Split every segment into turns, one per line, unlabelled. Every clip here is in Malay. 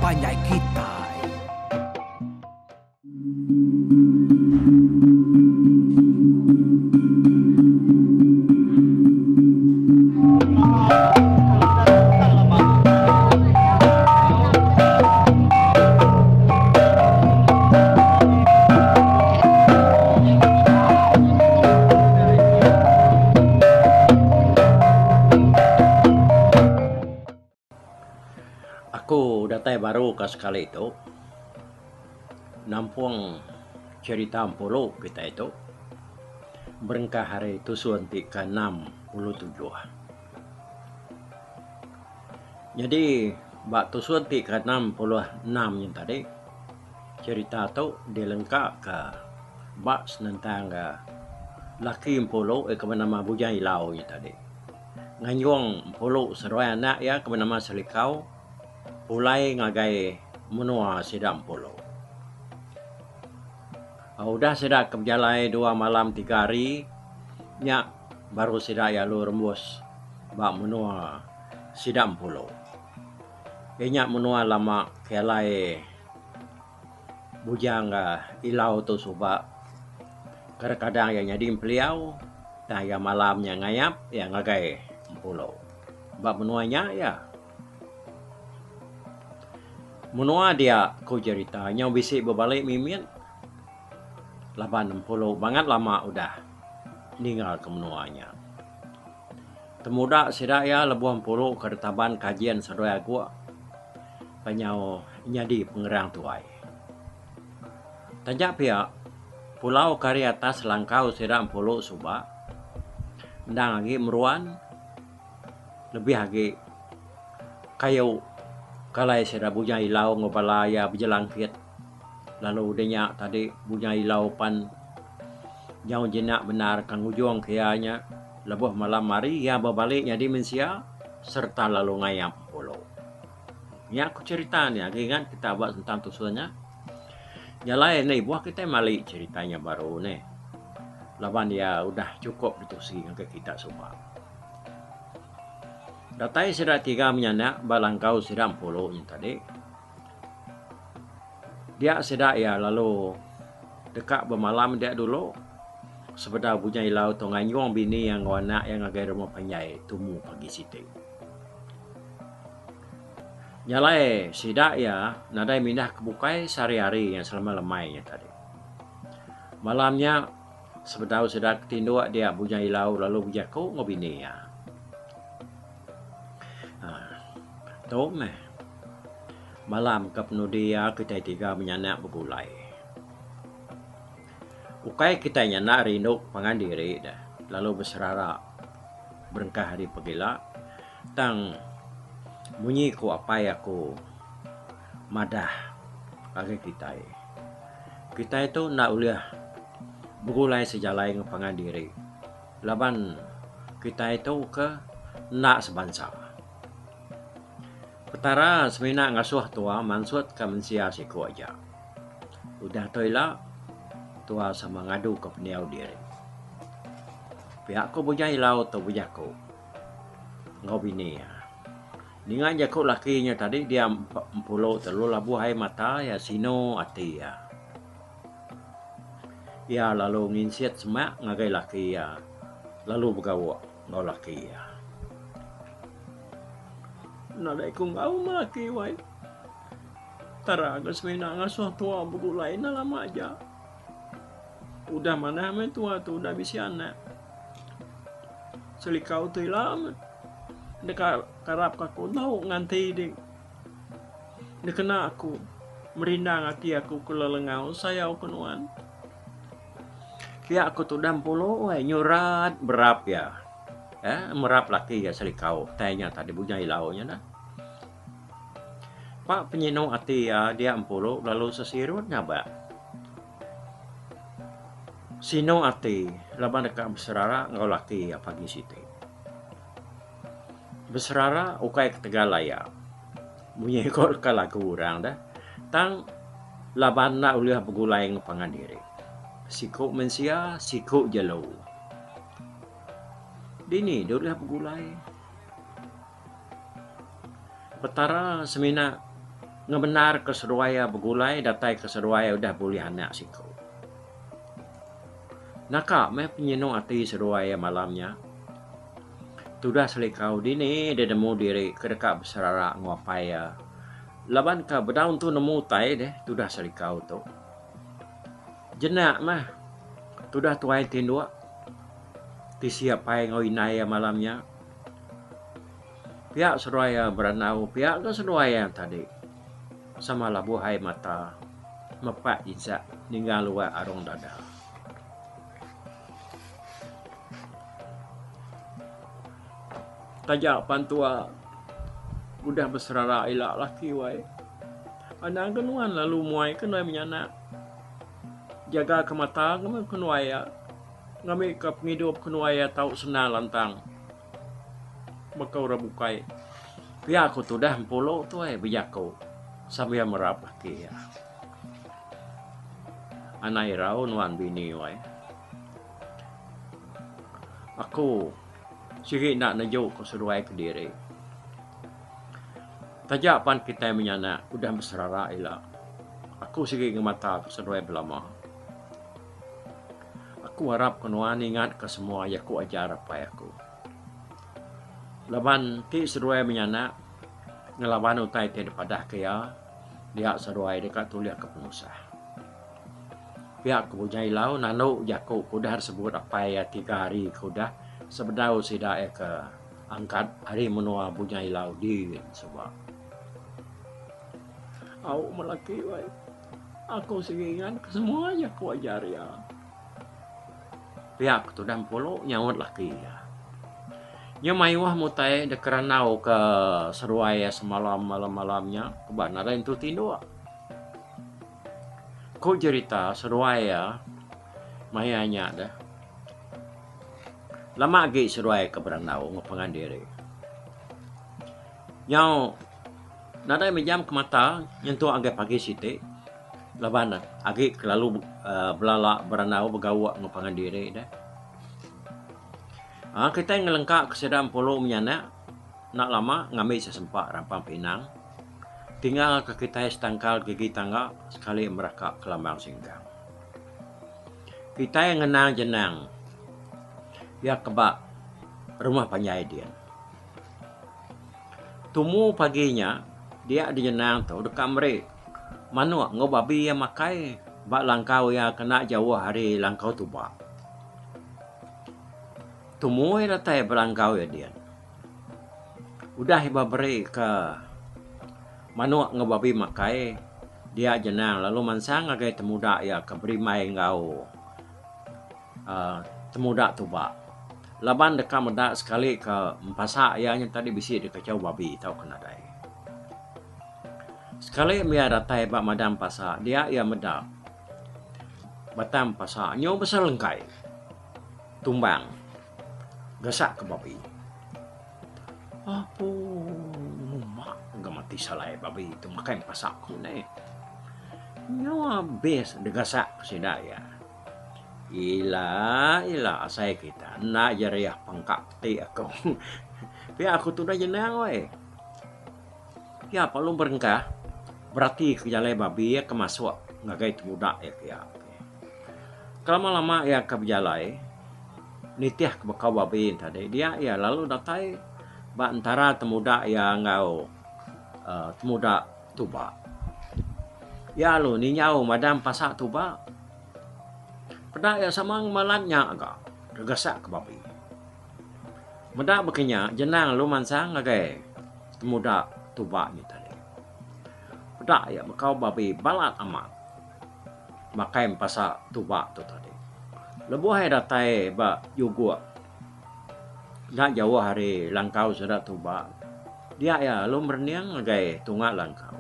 panjai kita.
Aku datai baru ke sekali itu nampung cerita Ampolo kita itu berengkah hari itu suntik ke 67. Jadi bak tu suntik ke 66 yang tadi cerita tu dilengkap ke bak senentang laki Ampolo ke nama Bujang Ilau yang tadi nganyong Ampolo seruai anak ya ke nama Selikau ulai ngagai menua sidang polo. Udah sidak keberjalai 2 malam 3 hari, nyak baru sidak ya lu rembus bak menua sidang polo. Nyak menua lama kelai bujang ilau tu subak. Kadang-kadang yang nyadi peliau, dah ya malamnya ngayap ya ngagai polo. Bak menuanya ya menua dia ku ceritanya bisik berbalik mimin 80 banget lama udah ninggal ke menuanya. Temuda sidak ya lebuh puluh kertaban kajian sedaya gua penyau nyadi pengerang tuai. Tajak pihak pulau kari atas langkau sidak puluh suba ndang lagi meruan lebih lagi kayu kalai seda Bujang Ilau ngobalaya berjelangkit lalu denya tadi Bujang Ilau pan jauh jenak benar kang ujung kianya lebuh malam mari ya berbaliknya di mensia serta lalu ngayam polo. Ya aku ceritanya ingat kita buat tentang tusunya ya lain nih buah kita mali ceritanya baru nih lawan ya udah cukup ditusi ke kita semua. Datai sidak 3 menyanak balangkau sidak 10 yang tadi. Dia sidak ya lalu dekat bermalam dia dulu. Sebeda Bujang Ilau tu nganyong bini yang wana yang agai rumah penyai tumu pagi siting. Nyalai sidak ya nadai mindah kebukai sehari-hari yang selama lemainya tadi. Malamnya sebeda sidak tinduk dia Bujang Ilau lalu bujaku ngobini ya. Tahu meh malam ke penudia kita 3 menyanak bergulai. Ukai kita nyanak rinduk pangandiri dah. Lalu berserara berengkah hari pegila tang bunyi ku apa ya ku madah kaki kita. Kita itu nak uliah bergulai sejalai dengan pangandiri. Laban kita itu ke nak sebangsa. Petara semina ngasuh tua mansut ke mensia siku aja. Udah toilah tua sama ngadu ke peniau diri. Pihakku Bujang Ilau atau bujaku. Ngobini ya. Dengan jaku lakinya tadi dia 40 telu labu hai mata ya sino ati ya. Ya lalu nginsiat semak ngagai laki ya. Lalu bergawa ngau laki ya. Nadai ku ngau malaki wai. Taraga semina ngasuh tua bergulai na lama aja. Udah mana main tua tu udah bisa anak. Selikau tu lama. Dekat karap aku tahu nganti di kena aku merindang aki aku kelelengau saya kenuan. Pihak aku tu 60 nyurat berap ya. Merap laki ya selikau. Tanya tadi Bujang Ilau nya dah. Pak penyino ati ya dia 40 lalu sesirut ngaba. Sino ati laban dekat berserara ngau laki ya pagi siti. Berserara ukai ketegalaya. Bunyi kor kala kurang dah. Tang laban na uliah bergulai ngepangan diri. Siku mensia, siku jelo. Dini uliah bergulai. Petara semina ngebenar keseruaya begulai datai keseruaya udah boleh anak siko. Naka me penyinung ati seruaya malamnya. Tudah selikau dini dia nemu diri kedekat beserara nguapaya. Laban ka bedaun tu nemu tai deh tudah selikau tu. Jenak mah tudah tuai tindua. Ti siapai ngoinaya malamnya. Pihak seruaya beranau pihak ke seruaya tadi. Sama labuhai mata. Mepak izak ninggal luar arung dada. Tajak pantua udah berserara ilak laki wai. Anak kenuan lalu muai kenai menyanak. Jaga ke mata kami kenuaya. Ngami ke penghidup kenuaya tahu senang lantang. Bakau rabukai. Pihak aku tu dah empolo tu berjaku. Sambil merap laki ya. Anak irau nuan bini wai. Aku sikit nak najuk ke seruai ke diri. Tajak pan kita menyanak, udah berserara elak. Aku sikit ke mata ke seruai belama. Aku harap kenuan ingat ke semua yang aku ajar apa aku. Laban ti seruai menyanak, ngelawan utai ti daripada kaya, dia seruai dekat tuliak ke penusah. Pihak kebunyai lau nanu jaku kudah sebut apa ya 3 hari kudah. Sebedau sidak ke angkat hari menua bunyai lau di sebab au melaki wai aku singingan ke semua aja ku ajar ya pihak tu dan polo nyawat laki ya nya maiwah mutai de keranau ke seruaya semalam malamnya kebenaran itu tindu ku cerita seruaya mayanya dah lama lagi seruai ke beranau ngapangan diri. Nyau nadai menjam ke mata nyentuh agak pagi siti. Laban agi lalu belalak beranau bergawak ngapangan diri dah. Kita ngelengkak kesedam polo menyana nak lama ngambil sesempak rampang pinang. Tinggal ke kita setangkal gigi tangga sekali merakak ke lambang singgang. Kita yang ngenang jenang ya kebak rumah panjai dia. Tumu paginya dia di jenang tu dekat meri. Manu ngo babi yang makai bak langkau ya kena jauh hari langkau tu bak. Tumu ya datai berlangkau ya dia. Udah iba beri ke manu ngo babi makai dia jenang lalu mansang agai temuda ya ke beri mai ngau temuda tu bak. Laban dekat medak sekali ke pasak yang tadi bisi dekat jauh babi tahu kena dai. Sekali dia datai bak madam pasak dia ia medak. Batam pasak nyo besar lengkai. Tumbang. Gasak ke babi. Apa mak enggak mati salai babi itu makan pasakku ni. Nyo habis degasak sedaya. Ila asai kita nak jariah pangkak ti aku. Pihak aku tu dah jenang weh. Ya perlu berengkah. Berarti kejalai babi ya kemasuk ngagai muda ya pihak. Kalau lama ya ke berjalai nitiah ke bekau babi tadi dia ya lalu datai ba antara temuda ya ngau temuda tuba. Ya lu ni nyau madam pasak tuba. Pada ya samang malatnya agak regasak ke babi. Meda bekenya jenang lu mansang agai temuda tuba ni tadi. Pada ya bekau babi balat amat. Makai pasak tuba tu tadi. Lebuh hai datai ba yugua. Nak jauh hari langkau sudah tuba. Dia ya lu merniang agai tunggak langkau.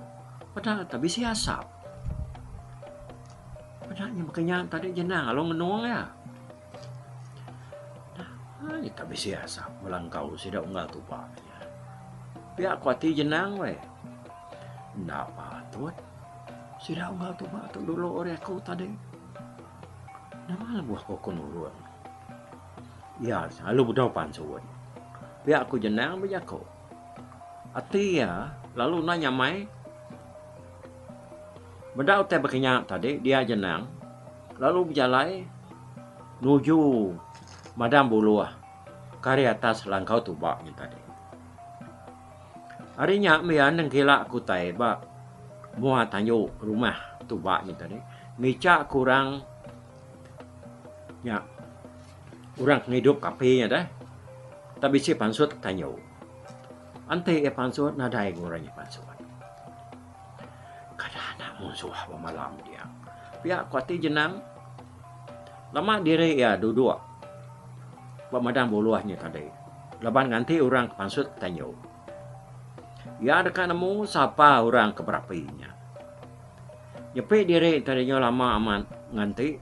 Pada tapi si asap. Padahal makanya tadi jenang along menuang ya. Nah, kita bisa asap melangkau sudah unggal tuba. Pihak kuati jenang weh. Ndak patut. Sudah unggal tuba tu dulu orang aku tadi. Nama buah kokon uruan. Ya, lalu budapan suwan. Pihak aku jenang berjaku. Ati ya, lalu nanya mai. Benda utai berkenyak tadi, dia jenang. Lalu berjalan menuju Madam Buluah. Kari atas langkau tubaknya tadi. Harinya, mian yang gila aku tay, bak mua tanyo rumah tubaknya tadi. Mica kurang, ya, kurang hidup kapinya dah. Tapi si pansut tanyo. Ante pansut nadai ngurangnya pansut. Kadang-kadang musuh malam dia. Pihak kuati jenang. Lama diri ya duduk. Pemadam buluahnya tadi. Leban ganti orang pansut tanyo. Ya dekat nemu siapa orang keberapinya. Nyepi diri tadinya lama aman nganti.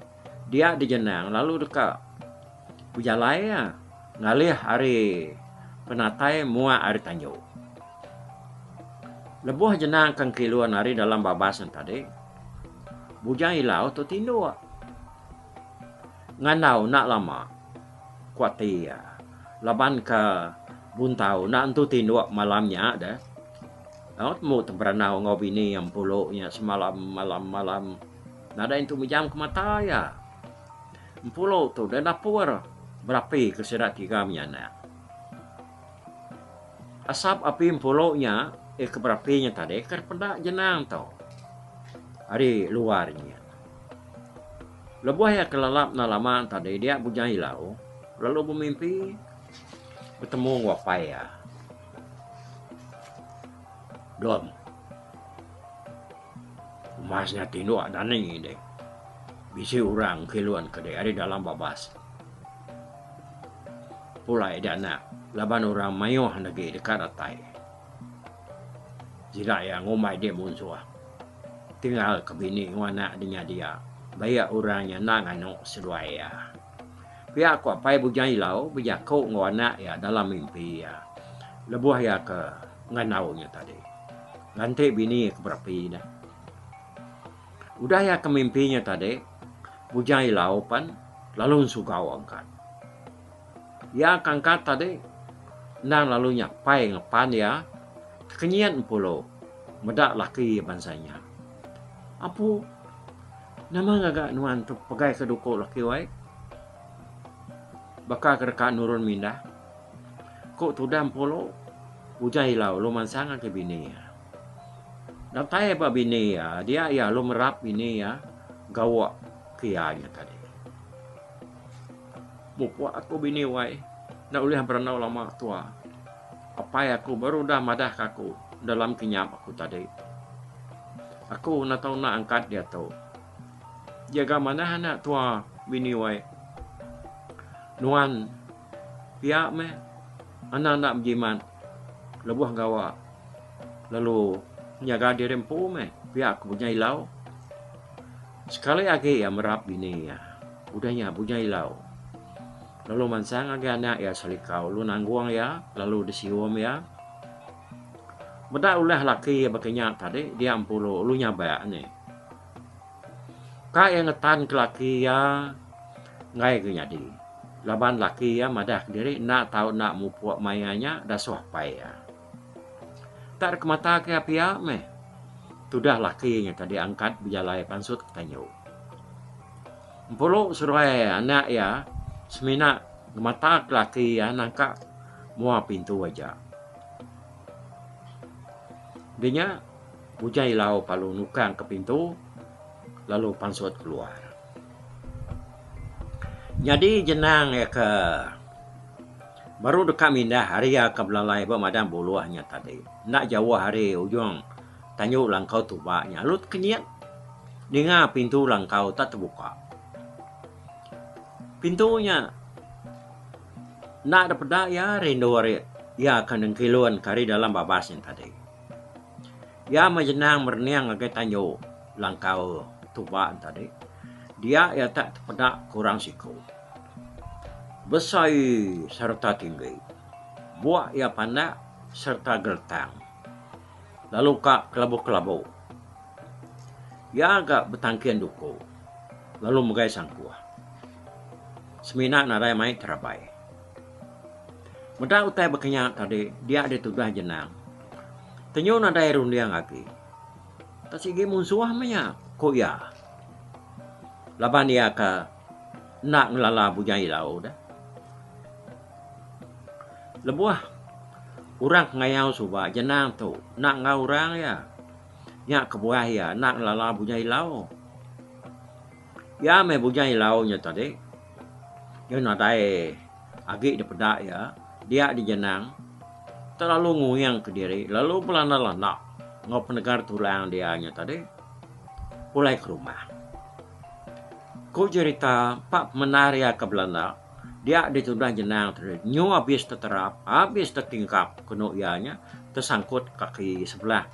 Dia di jenang lalu dekat. Bujalai ya. Ngalih hari penatai mua hari tanyo. Lebuh jenang kang kiluan hari dalam babasan tadi. Bujang ilau tu tindu. Nganau nak lama. Kuati ya. Laban ke buntau nak tu tindu malamnya ada. Mu temperanau ngobini yang puloknya semalam malam. Nada itu menjam ke mata ya. Pulau tu dan dapur. Berapi keserat tiga miana. Asap api puloknya keberapinya tadi kerpendak jenang tau. Hari luarnya. Lebuh ya kelalap na lama tadi dia bujang ilau. Lalu bermimpi bertemu wapaya. Dom. Masnya tindu ada nih deh. Bisi orang keluan kedai hari dalam babas. Pulai dia nak. Laban orang mayuh lagi dekat atai. Jika yang ngomai dia musuh. Tinggal ke bini wana dia. Bayak orangnya nak ngano seduaya. Pihak ku apai bujang ilau. Bijak kau ngwana ya dalam mimpi ya. Lebuh ya ke nganaunya tadi. Ganti bini ke berapi dah. Udah ya ke mimpinya tadi. Bujang ilau pan. Lalu sugau angkat. Ya kangkat tadi. Nang lalu nyapai ngepan ya. Kenyian pulau. Medak laki bansanya. Apu. Nama ngagak nuan tu pegai kedukuk laki wai. Bakal kereka nurun mindah. Kok tudam pulau. Bujang ilau lu mansang ke bini ya. Datai apa bini ya. Dia ya lu merap bini ya. Gawak kianya tadi. Bukuak aku bini wai. Nak ulih berenau lama tua. Apa ya aku baru dah madah kaku dalam kenyap aku tadi. Aku nak tahu nak angkat dia tahu. Jaga mana anak tua bini wai. Nuan pihak me anak-anak berjiman lebuh gawa. Lalu jaga diri empu me pihak aku punya ilau. Sekali lagi ya merap bini ya. Udahnya punya ilau. Lalu mansang agak anak ya salikau. Lu nangguang ya. Lalu disiwam ya. Benda ulah laki ya berkenyak tadi. Dia ampulu. Lu nyabak ni. Kak yang ngetan ke laki ya. Ngai ke nyadi. Laban laki ya madah diri. Nak tahu nak mupuak mayanya. Dah suapai ya. Tak ke mata ke api ya meh. Tudah laki yang tadi angkat. Berjalai pansut ketanyo. Ampulu suruh anak ya. Semina mata laki ya nangka mua pintu aja. Dia bujang ilau palu nukang ke pintu lalu pansut keluar. Jadi jenang ya ke baru dekat mindah hari ya ke belalai pemadam buluahnya tadi. Nak jauh hari ujung tanyu langkau tubaknya. Lut kenyat dengar pintu langkau tak terbuka. Pintunya nak dapat ya rindu ya akan kiluan kari dalam babasnya tadi. Ya majenang merniang agak tanyo langkau tubak tadi. Dia ya tak dapat kurang siku. Besar serta tinggi. Buah ya pandak serta gertang. Lalu kak kelabu-kelabu. Ya agak betangkian duku. Lalu megai sangkuah. Semina narai mai terabai. Mudah utai berkenyak tadi, dia ada tudah jenang. Tenyu nadai rundiang lagi. tak sige musuh manya ko ya laban dia ka nak ngelala bujai lau dah lebuah orang ngayau suba jenang tu nak ngau orang ya nya kebuah ya nak ngelala bujai lau ya me bujai lau nya tadi yo na dai agi de pedak ya dia di jenang terlalu nguyang ke diri lalu pelana-lana ngau pendengar tulang dia nya tadi mulai ke rumah. Ku cerita Pak Menaria ke Belanda, dia ditunda jenang tadi, nyu habis terterap, habis tertingkap kena ianya, tersangkut kaki sebelah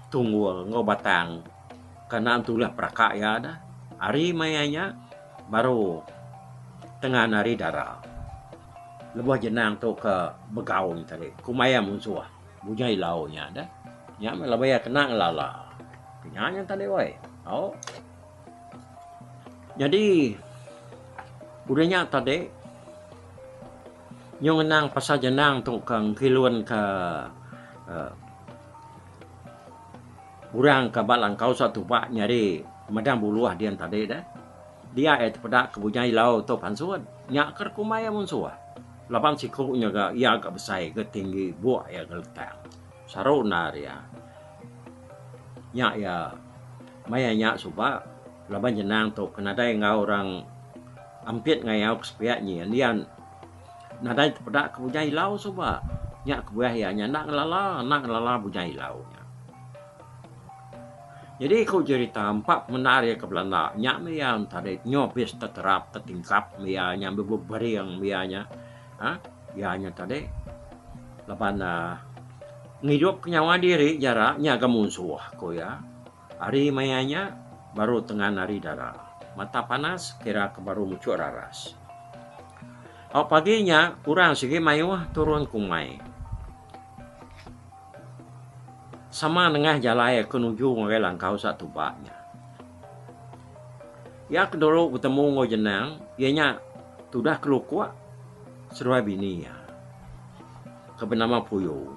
tunggul ngobatang, karena itulah prakak ya ada. Hari mayanya baru tengah nari darah. Lebuh jenang tu ke begaun tadi, kumaya musuh, bujai launya ada. Ya melabaya kena lala, kenyanya tadi woi. Oh. Jadi budanya tadi yung nang pasal jenang tu kang kiluan ke urang ke balang kau satu pak nyari madang buluah dia tadi dah dia pedak kebujai lau tu pansuan nyak ker kumaya musuh lapan sikunya ga ia agak besar ke tinggi buah ya geletang saruna dia nyak ya maya nyak suba laban jenang tu kenadai ngau orang ampit ngayau kesepiaknya lian nadai pedak kebujai lau suba nyak kebuah ya nak ngelala bujai lau nya. Jadi kau cerita empat menarik ke Belanda nyak mian tadi nyobis terterap tertingkap mianya beberiang mianya ianya tadi laban ngidup nyawa diri jaraknya ke musuh ko ya hari mayanya baru tengah nari darah mata panas kira ke baru muncul raras. Paginya kurang segi mayuh turun kumai sama dengan jalai kenuju ngai langkau satu baknya. Ya kedulu bertemu ngojenang ianya sudah kelukuak seruai bini ya kebenama puyo.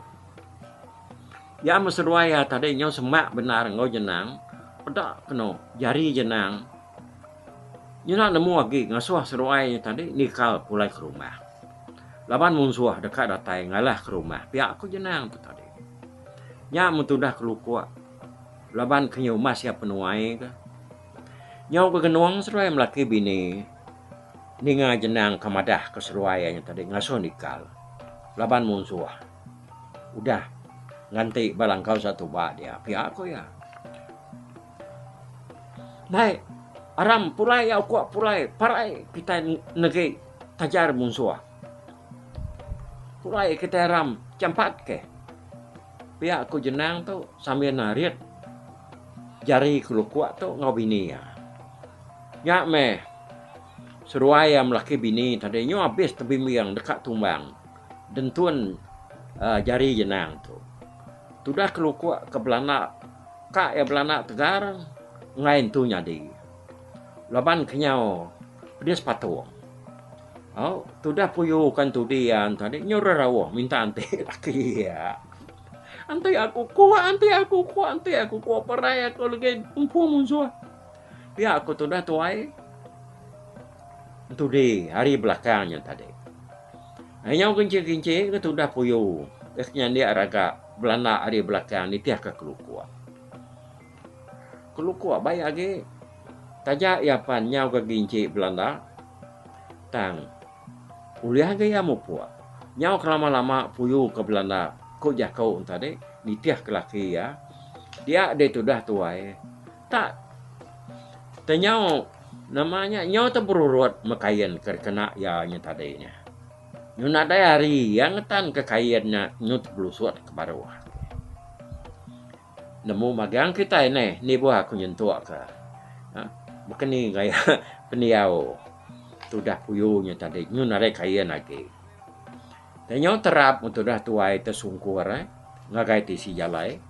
Ya meseruai ya tadi nyo semak benar ngojenang pedak kena jari jenang. Nyana nemu lagi ngasuh seruai tadi nikal pulai ke rumah. Laban musuh dekat datai ngalah ke rumah. Pihak aku jenang tu tadi. Nya mutudah kelukuak. Laban kenyo mas ya penuai ke. Nyau ke genuang seruai melaki bini. Ninga jenang kamadah ke seruainya tadi ngasuh nikal. Laban musuh. Udah nganti balang kau satu bak dia. Pihak aku ya. Naik, aram pulai au kuat pulai, parai kita negeri tajar musuh. Pulai kita aram campat ke. Pihak aku jenang tu sambil narit jari kelu kuat tu ngau bini ya. Nyak meh seruai yang melaki bini tadi nyo habis tebi yang dekat tumbang. Dentuan jari jenang tu. Sudah kelu kuat ke Belanda, kak ya Belanda tegar. Ngain tu nyadi. Laban kenyau dia sepatu. Oh, tu dah puyu kan tu dia tadi nyuruh rawah minta ante laki ya. Ante aku kuat perai aku lagi umpu musuh. Ya aku tu dah tuai. Tu di hari belakangnya tadi. Hanya kinci-kinci ke tu dah puyu. Esnya dia raga Belanda hari belakang ni tiak ke kelukuan. Kelukuak baik lagi. Tajak ya pan nyau ke ginci Belanda. Tang. Uliah ke ya mupuak. Nyau kelama-lama puyu ke Belanda. Kok jakau tadi. Nitiah ke laki ya. Dia tu dah tuai. Tak. Tenyau. Namanya nyau terberurut mekayan kena ya nya tadi nya. Nyuna ada hari yang ngetan kekayannya nyut belusut ke bawah. Nemu magang kita ni buah aku nyentuh ke. Bukan ni gaya peniau. Sudah puyuhnya tadi. Nyu narik kaya lagi. Dan yang terap untuk dah tuai tersungkur. Ngagai tisi jalai.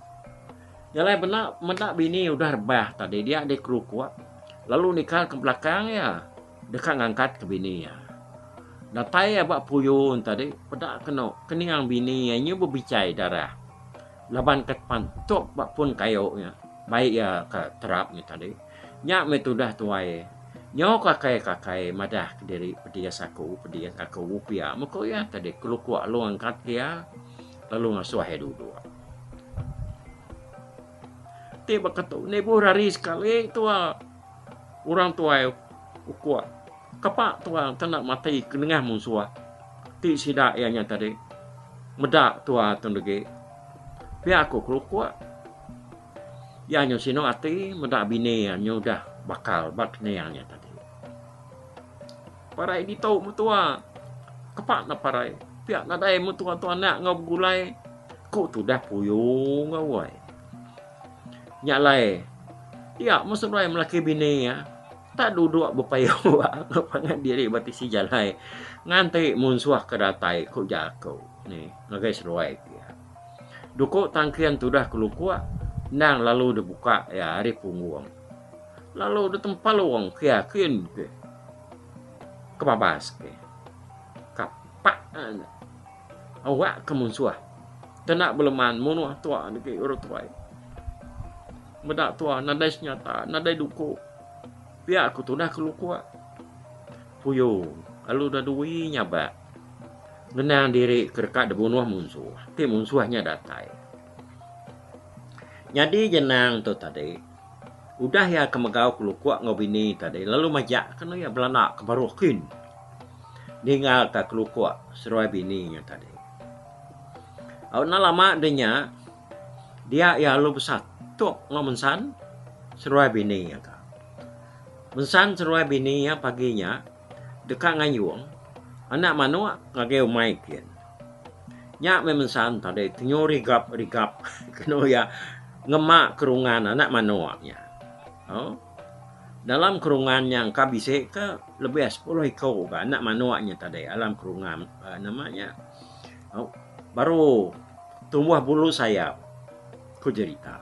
Jalai benak bini udah rebah tadi. Dia ada kru kuat. Lalu nikah ke belakang ya. Dekat ngangkat ke bini ya. Datai abak puyuh tadi. Pedak kena. Keningang bini ya. Nyu berbicai darah. Laban ket pantuk bak pun kayoknya. baik ya ka terapnya tadi nya metudah tuai nyo kakai madah kediri pedias aku upia mako ya tadi kelukua lu angkat kia lalu ngasuh dulu tiba ketu nebu hari sekali tua orang tua ukua kapak tua tanak mati kenengah musuh ti sida ianya tadi medak tua tundege pia aku kelukua ya nyo sino ati medak bine nyo dah bakal bak neangnya tadi parai di tau mutua kepak na parai pihak na dai mutua tua nak ngau gulai ku tu dah puyung ngawai nyalai ya maksud lai melaki bine ya tak duduk bepayo ngapangan diri bati si jalai nganti munsuah kedatai ku jako ni ngagai seruai dia duko tangkian tu dah kelukua nang lalu dibuka ya hari punggung lalu di tempat luang kiakin ke kebabas ke kapak awak kemunsuah tenak beleman munuh tua ke urut tua medak tua nadai senyata nadai duko pihak aku tu dah kelukua puyo lalu dah duwi nyaba genang diri kerkat dibunuh munsuh ti munsuhnya datai jadi jenang tu tadi udah ya kemegau kelukua ngobini tadi lalu majak kena ya belana kebarukin tinggal tak kelukua seruai bininya tadi awak lama denya dia ya lu besar tu ngomensan seruai bininya ka mensan seruai bininya paginya dekat ngayung anak manua ngageu maikin nya memensan tadi tinyo rigap kena ya ngemak kerungan anak manuaknya. Oh, dalam kerungan yang kabise ke lebih 10 ekor anak manuaknya tadi alam kerungan namanya. Oh, baru tumbuh bulu sayap ku cerita.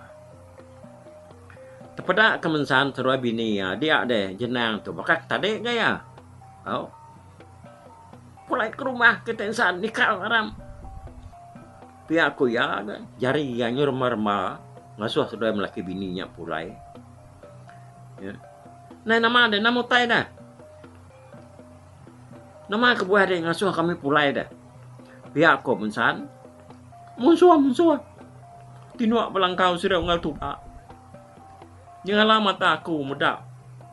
Tepada kemensan seruai bini ya dia ada jenang tu bakak tadi gaya. Oh, pulai ke rumah ketensan nikah haram. Pihak aku ya jari yang nyurma-rma ngasuh sudah melaki bininya pulai. Ya. Nah nama ada nama tai dah. Nama kebuah ada ngasuh kami pulai dah. Pihak aku mensan. Musuh. Tinuak belangkau sudah ngal tupak. Nyala mata aku medak.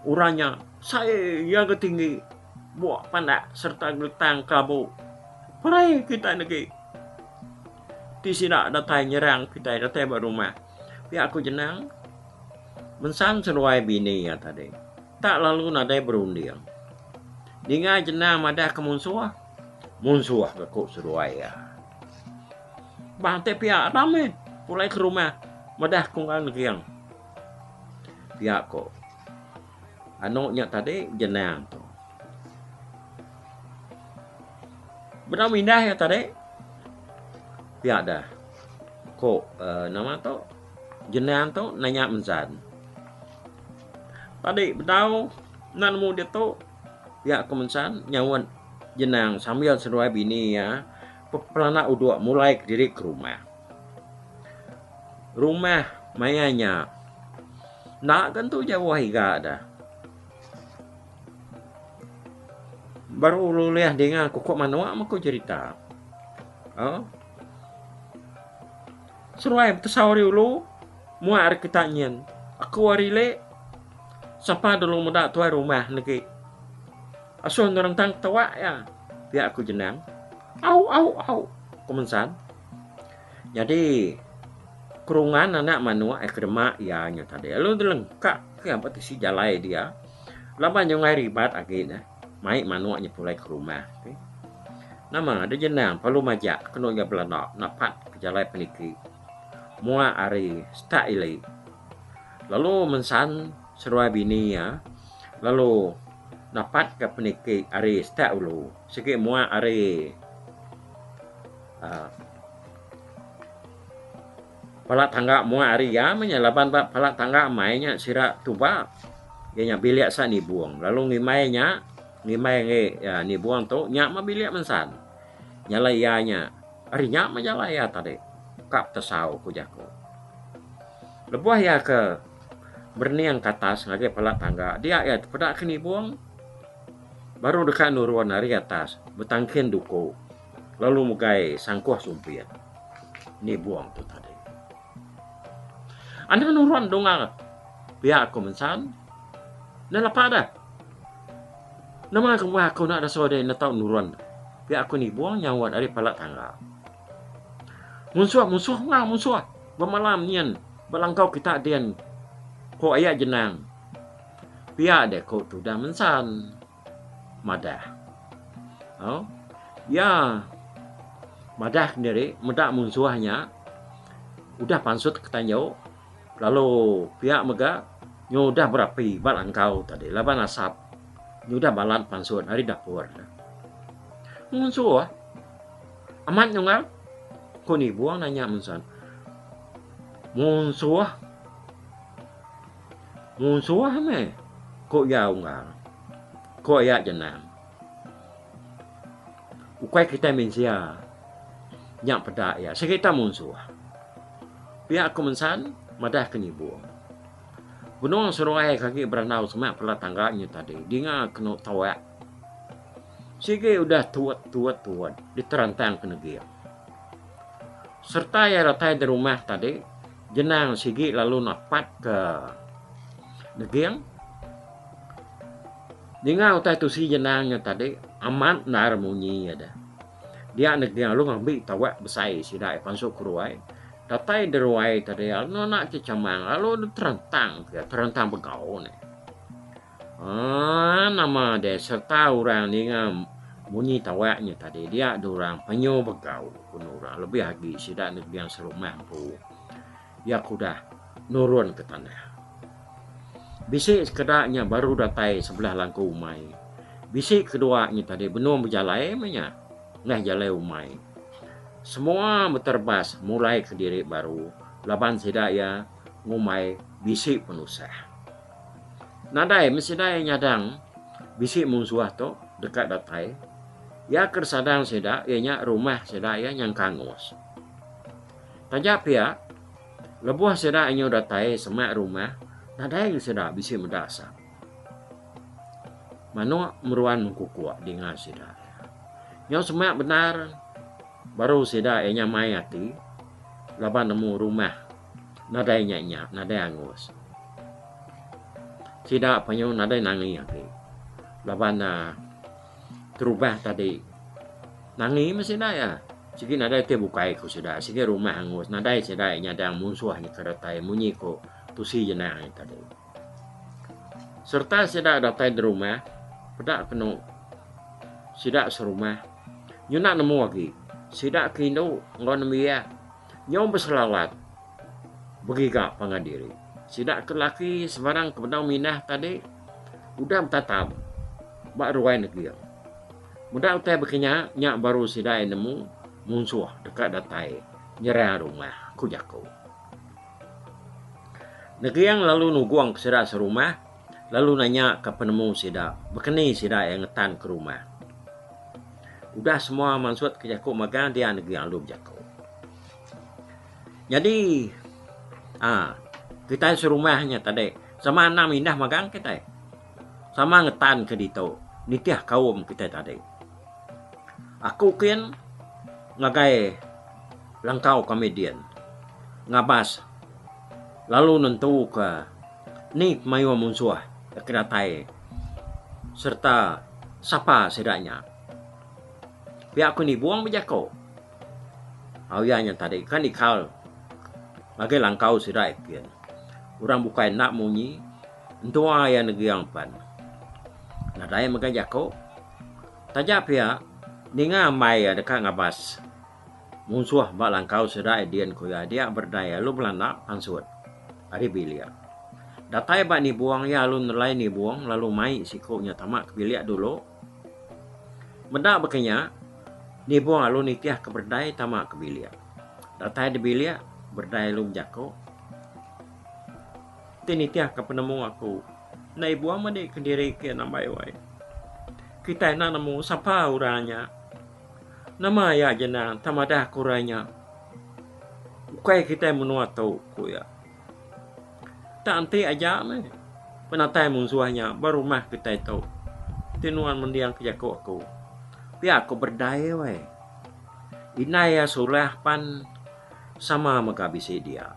Uranya saya yang ketinggi. Buat pandak serta gelitang kabu. Pulai kita negeri. Di sini ada tai nyerang kita datang berumah. Pihak aku jenang. Mensan seruai bini ya tadi. Tak lalu nadai berunding. Dengan jenang madah ke munsuah. Munsuah ke kok seruai ya. Bantai pihak ramai. Pulai ke rumah. Madah kungkan kiang. Pihak kok. Anaknya tadi jenang tu. Benar mindah ya tadi. Pihak dah. Kok nama tu. Jenang tu nanya mensan. Tadi bertahu nan mu dia tu pihak kemensan nyawan jenang sambil seruai bini ya pelana uduk mulai diri ke rumah mayanya nak kan tu jauh higa dah baru lu lihat dengan kokok manua aku cerita oh seruai tersawari ulu muar kita nyen aku warile sampai dulu muda tuai rumah negeri. Asuh orang tang tawa ya. Pihak aku jenang. Au. Kemensan. Jadi kerungan anak manua ekremak ya nya tadi. Lalu delengkak ke apa si jalai dia. Lama nyongai ribat agina. Mai manuaknya pulai ke rumah. Okay. Nama ada jenang palu majak kena ya belanok napat ke jalai peniki. Mua ari staile. Lalu mensan seruai bini ya lalu dapat ke peniki ari stak ulu sikit mua ari palak tangga mua ari ya menyalaban palak tangga mainnya sirak tuba dia biliak sa ni buang lalu ngimai ya ni buang tu nyak ma biliak mensan nyalayanya ari nyak ma jalaya tadi kap tesau ku jako Lebuah ya ke berniang ke atas ngage pala tangga. Dia ya pada kini buang baru dekat nuruan dari atas betangkin duko. Lalu mugai sangkuh sumpian. Ni buang tu tadi. Anda nuruan dongal. Pihak aku mensan. Nala pada. Nama aku nak ada sode na tau nuruan. Pihak aku ni buang nyawat dari pala tangga. Musuh ngah musuh. Bermalam nian. Balangkau kita dian. Ko ayat jenang. Pihak dek ko tu dah mensan. Madah. Oh. Ya. Madah sendiri. Medak musuhnya. Udah pansut ketanjau. Lalu pihak mega. Nyo dah berapi balangkau tadi. Laban asap. Nyo dah balan pansut hari dapur. Musuh. Amat nyongal. Ko ni buang nanya mensan. Musuh me. Ko ya ungal. Ko ya jenang. Ukai kita mensia. Yang pedak ya. Sekitar musuh. Pihak aku mensan. Madah kini buang. Gunung seruai kaki beranau semak pela tangganya tadi. Dia kena tawak. Sige udah tuat. Diterantang ke negeri. Serta ya ratai di rumah tadi. Jenang sige lalu napat ke negeri. Dia utai tu si jenangnya tadi. Amat nar munyi ada. Dia negeri lalu ngambil tawak besar. Sidai pansuk keruai. Datai deruai tadi no nak kecamang lalu terentang begau ni. Nama dia serta orang ni bunyi tawaknya tadi dia orang penyo begau pun orang lebih lagi sidak negeri yang serumah pu. Ya kudah nurun ke tanah. Bisik sekedarnya baru datai sebelah langkau umai. Bisik keduanya tadi benua berjalai menya ngah jalai umai. Semua berterbas mulai ke diri baru. Laban sedaya ngumai bisik penusah. Nadai mesidai nyadang bisik musuh tu dekat datai. Ya kersadang sedak ianya rumah sedaya yang kangus. Tajak pihak lebuah sedak inyo datai semak rumah. Nadai sedak bisik mendasar. Mano meruan mengkukuak dengan sedak. Nyo semak benar. Baru sedak ianya mai hati. Laban nemu rumah. Nadai nyak, nadai angus. Sedak panyo nadai nangi hati. Laban terubah tadi. Nangi masih ya. Sige nadai te bukai ko sedak. Sige rumah angus. Nadai sedak ianya dang musuh ni karatai. Munyi ko tusi jenang tadi. Serta sedak datai di rumah. Pedak kena. Sedak serumah. Nyo nak nemu lagi. Sidak kino ngon mia nyom berselalat begiga pangadiri. Sidak kelaki sebarang kebenang minah tadi udah tatap bak ruai negeri. Mudah utai berkenya nyak baru sidak nemu musuh dekat datai nyerah rumah kujako. Negeri yang lalu nuguang ke sidak serumah lalu nanya ke penemu sidak berkeni sidak yang ngetan ke rumah. Udah semua maksud ke Jakob magang dia negeri yang belum Jakob. Jadi kita serumahnya tadi sama anak indah magang kita. Sama ngetan ke dito. Nitiah kaum kita tadi. Aku kian ngagai langkau komedian. Ngabas. Lalu nentu ke ni mayu musuh keratai. Serta sapa sedaknya. Pihak aku ni buang berjako. Awyanya tadi kan ikal. Bagi langkau sudah ikian. Orang bukan nak munyi. Untuk ayah negeri yang pan. Nadai makan jako. Tajak pihak. Ninga mai dekat ngabas. Musuh bak langkau sudah idian kuya. Dia berdaya lu belanak pansut. Hari bilia. Datai bak ni buang ya lu nelai ni buang. Lalu mai sikoknya tamak ke bilia dulu. Mendak bekenya. Ni buang alu nitiah ke berdaya tamak ke bilia. Datai di bilia berdaya lu jako. Tinitiah ke penemu aku. Nai buang mandi ke diri ke nambai wai. Kita nak nemu siapa orangnya. Nama ya jenang tamadah kuranya. Ukai kita menua tahu ku ya. Tak anti aja me. Penatai musuhnya baru mah kita itu. Tinuan mendiang kejaku aku. Biar aku berdaya we. Inaya sulah pan sama magabisi dia.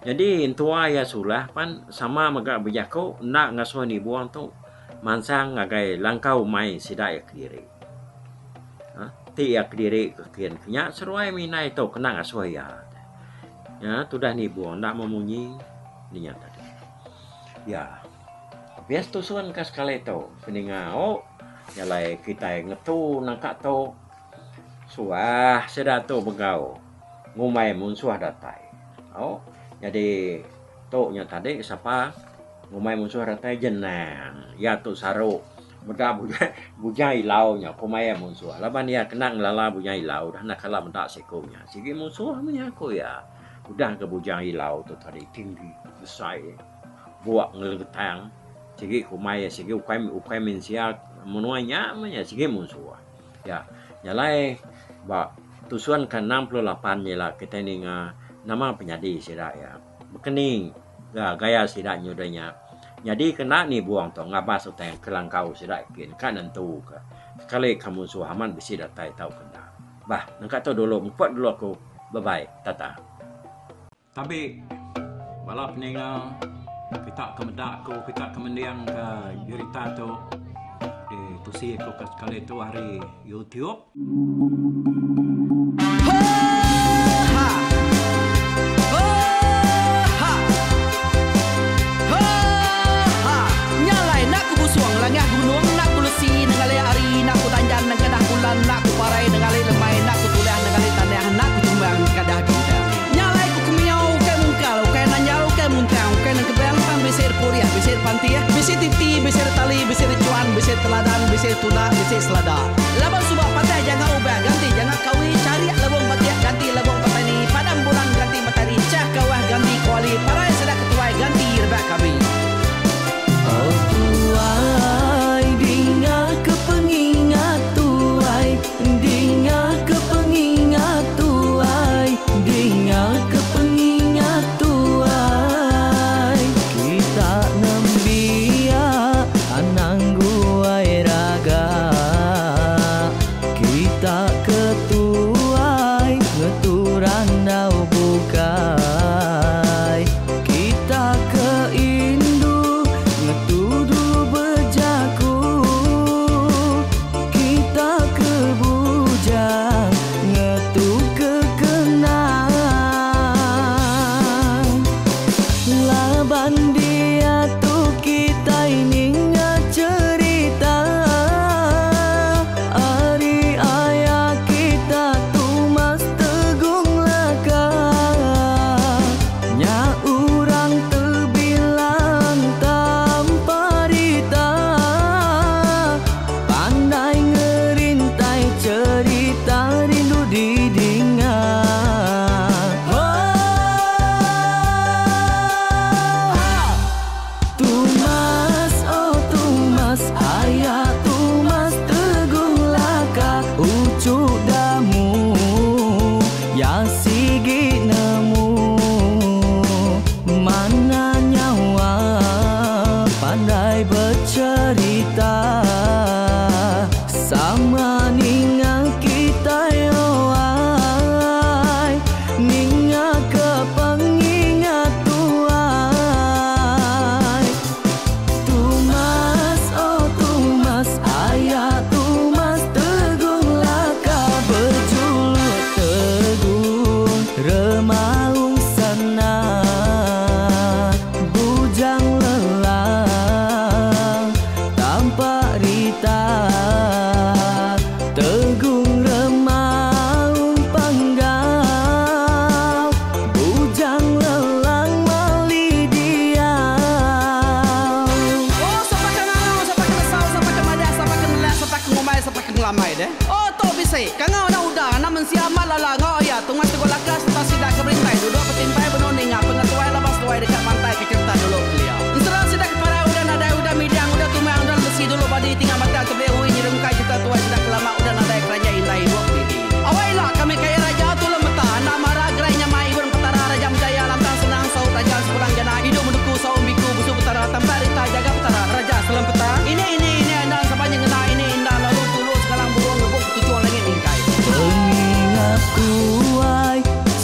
Jadi intua ya sulah pan sama magabijako nak ngasuh ni buang tu mansang ngagai langkau mai sidai kiri. Ti ya kiri kekian kenya seruai minai tu kena ngasuh ya. Ya, tu dah ni buang nak memunyi ninya tadi. Ya. Bias tu suan kas kali tu. Peninga oh nyalai kita ngetu nangkat tu. Suah sedah tu begau. Ngumai mun suah datai. Oh, jadi tu nya tadi siapa ngumai mun suah datai jenang. Ya tu saru. Muda bujai lau nya kumai mun suah. Laban dia kenang lala bujai lau dah nak kala mendak sekonya. Sigi mun suah nya ko ya. Udah ke bujang ilau tu tadi tinggi besar buat ngeletang segi kumai segi ukai mensia menuanya namanya segi musuh ya nyalai ba tusuan kan 68 nyela kita ni nama penyadi sida ya bekening gaya sida nyudanya jadi kena ni buang tu ngabas utang kelangkau sida kin kan nentu ke sekali kamu suhaman bisi datai tahu kena bah nangkat tu dulu empat dulu aku bye bye tata. Tapi balap ninga kita kemedak ko kita kemendiang ke jurita tu di tusi ko kali tu hari YouTube.
Nyalai nak ku busuang langah gunung nak ku lesi nengali ari nak ku tanjan nang kadah bulan nak ku parai nengali lemai nak ku tulah nengali tanah nak ku tumbang kadah kita. Besir kuliah, besir pantia, besir titi, besir tali, besir cuan, besir teladan, besir tuna, besir selada. Laban subah patai jangan ubah ganti, jangan kawi cari labung patia ganti labung patani, padam bulan ganti matahari, cah kawah ganti kuali, parai sedak ketuai ganti rebak kami. Oh tuai, dinga kepengingat tuai, dinga kepengingat tuai, dinga kepengingat tuai.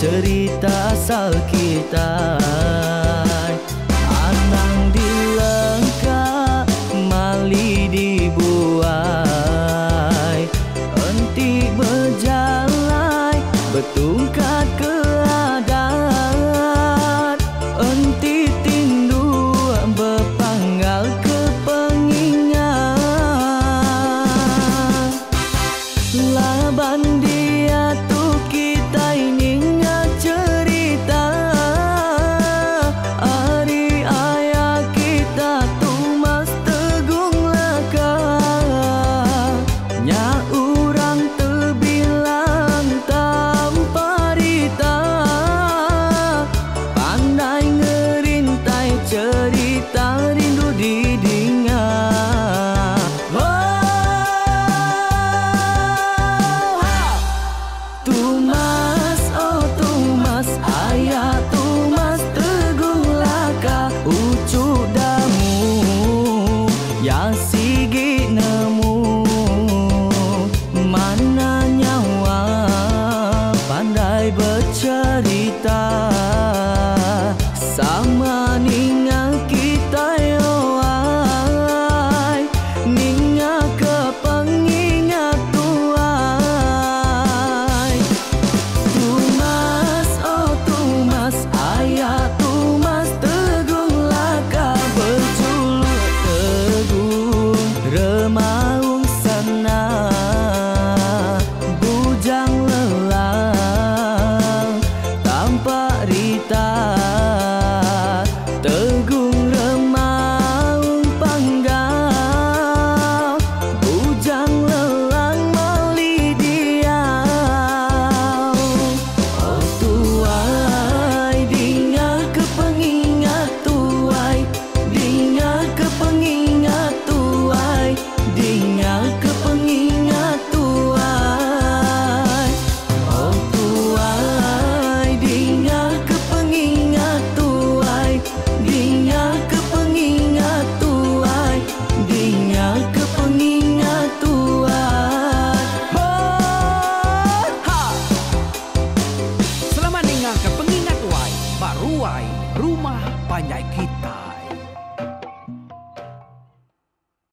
cerita asal kita. Anang dilengka, mali dibuai, enti berjalai, betungkat keadaan, enti tindu berpanggal ke pengingat. Laban dia tu kita ini cerita, hari ayah kita tu mas tegung laka, nya urang terbilang tanpa rita, pandai ngerintai cerita rindu didingat. Tumas, oh Tumas, ayah Tumas tegung laka, ucuk damu ya sigi nemu, mana nyawa pandai bercerita, sama ninga kita yoai, ninga ke pengingat tuai. Tumas, oh Tumas, ayah Tumas tegung laka, berculuk tegung remaung sana, bujang lelang tanpa rita, tegung remaung panggal, bujang lelang mali diau. Oh tuai, dinga ke pengingat tuai, dinga ke pengingat tuai, dinga ke pengingat tuai. Oh tuai, dinga ke pengingat tuai, dinga ke pengingat tuai, dinga ke pengingat tuai.
Ha! Selamat ninga ke pengingat wai, baruai rumah panjai kita.